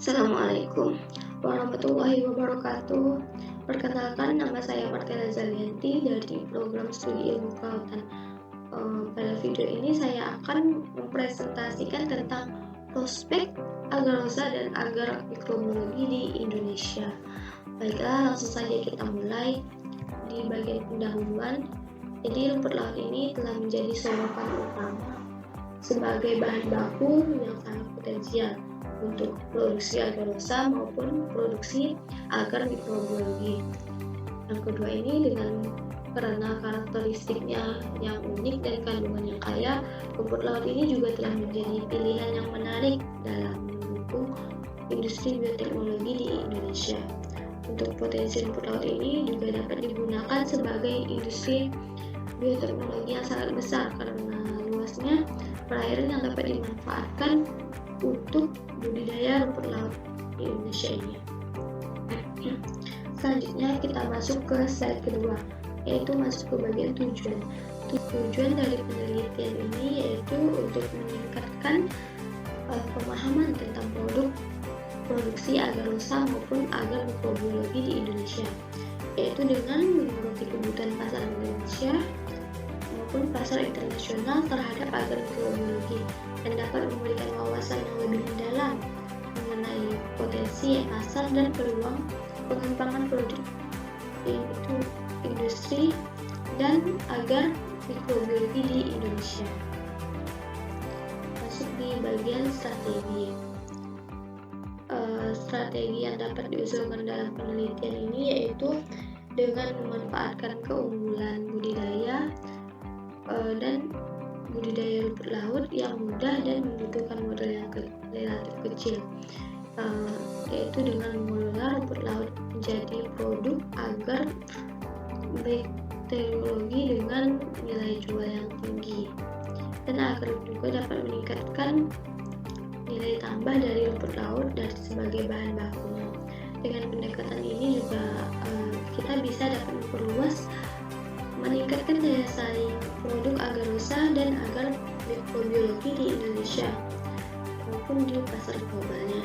Assalamualaikum warahmatullahi wabarakatuh. Perkenalkan, nama saya Martina Zalianti dari program studi ilmu kelautan. Pada video ini saya akan mempresentasikan tentang prospek agarosa dan agar mikrobiologi di Indonesia. Baiklah, langsung saja kita mulai. Di bagian pendahuluan, jadi rumput laut ini telah menjadi sorotan utama sebagai bahan baku yang sangat potensial untuk produksi agarosa maupun produksi agar mikrobiologi. Yang kedua ini karena karakteristiknya yang unik dan kandungan yang kaya, rumput laut ini juga telah menjadi pilihan yang menarik dalam mendukung industri bioteknologi di Indonesia. Untuk potensi rumput laut ini juga dapat digunakan sebagai industri bioteknologi yang sangat besar karena luasnya perairan yang dapat dimanfaatkan untuk budidaya rumput laut di Indonesia ini. Selanjutnya kita masuk ke slide kedua, yaitu masuk ke bagian tujuan. Tujuan dari penelitian ini yaitu untuk meningkatkan pemahaman tentang produksi agarosa maupun agar mikrobiologi di Indonesia, yaitu dengan menyoroti kebutuhan pasar Indonesia maupun pasar internasional terhadap agar mikrobiologi dan dapat memberikan wawasan yang lebih mendalam mengenai potensi pasar dan peluang pengembangan produk yaitu industri dan agar mikrobiologi di Indonesia. Masuk di bagian strategi. Strategi yang dapat diusulkan dalam penelitian ini yaitu dengan memanfaatkan keunggulan budidaya dan budidaya rumput laut yang mudah dan membutuhkan modal yang relatif kecil, yaitu dengan mengelola rumput laut menjadi produk agar teknologi dengan nilai jual yang tinggi, dan agar juga dapat meningkatkan nilai tambah dari rumput laut dan sebagai bahan bakunya. Dengan pendekatan ini juga kita bisa dapat memperluas meningkatkan daya saing produk agarosa dan agar mikrobiologi di Indonesia maupun di pasar globalnya.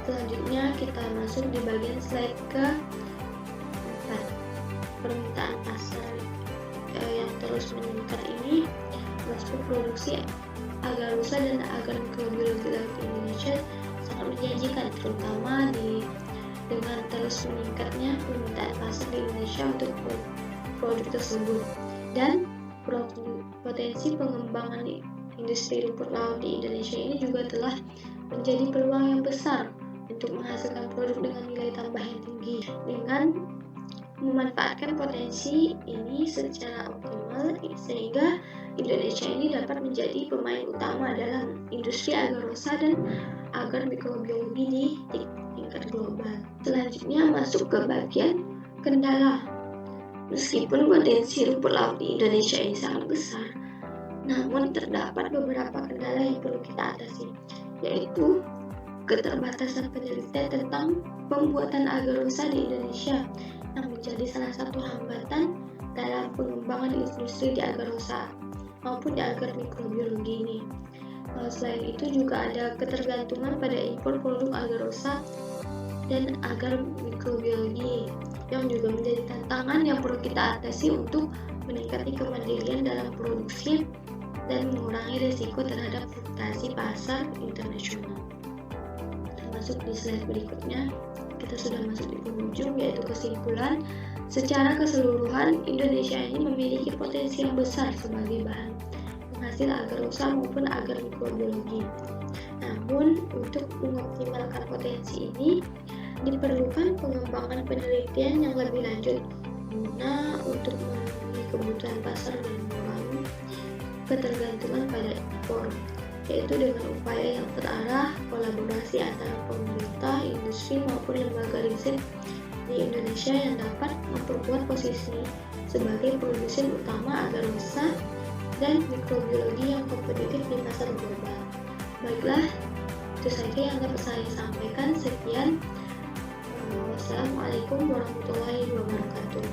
Selanjutnya kita masuk di bagian slide ke-4. Permintaan pasar yang terus meningkat ini masuk produksi agarosa dan agar mikrobiologi laut di Indonesia sangat menjanjikan, terutama dengan terus meningkatnya permintaan pasar di Indonesia untuk produk tersebut, dan potensi pengembangan industri rumput laut di Indonesia ini juga telah menjadi peluang yang besar untuk menghasilkan produk dengan nilai tambah yang tinggi. Dengan memanfaatkan potensi ini secara optimal, sehingga Indonesia ini dapat menjadi pemain utama dalam industri agarosa dan agar mikrobiologi di tingkat global. Selanjutnya masuk ke bagian kendala. Meskipun potensi rumput laut di Indonesia ini sangat besar, namun terdapat beberapa kendala yang perlu kita atasi, yaitu keterbatasan penelitian tentang pembuatan agarosa di Indonesia yang menjadi salah satu hambatan dalam pengembangan industri di agarosa maupun di agar mikrobiologi ini. Selain itu juga ada ketergantungan pada impor produk agarosa dan agar mikrobiologi yang juga menjadi tantangan yang perlu kita atasi untuk meningkatkan kemandirian dalam produksi dan mengurangi risiko terhadap fluktuasi pasar internasional. Masuk di slide berikutnya, kita sudah masuk di penghujung, yaitu kesimpulan. Secara keseluruhan, Indonesia ini memiliki potensi yang besar sebagai bahan penghasil agarosa maupun agar mikrobiologi. Namun, untuk mengoptimalkan potensi ini diperlukan pengembangan penelitian yang lebih lanjut guna untuk memenuhi kebutuhan pasar dan mengurangi ketergantungan pada impor, yaitu dengan upaya yang terarah, kolaborasi antara pemerintah, industri maupun lembaga riset di Indonesia yang dapat memperkuat posisi sebagai produsen utama agarosa dan mikrobiologi yang kompetitif di pasar global. Baiklah, itu saja yang dapat saya sampaikan. Sekian. Wassalamualaikum warahmatullahi wabarakatuh.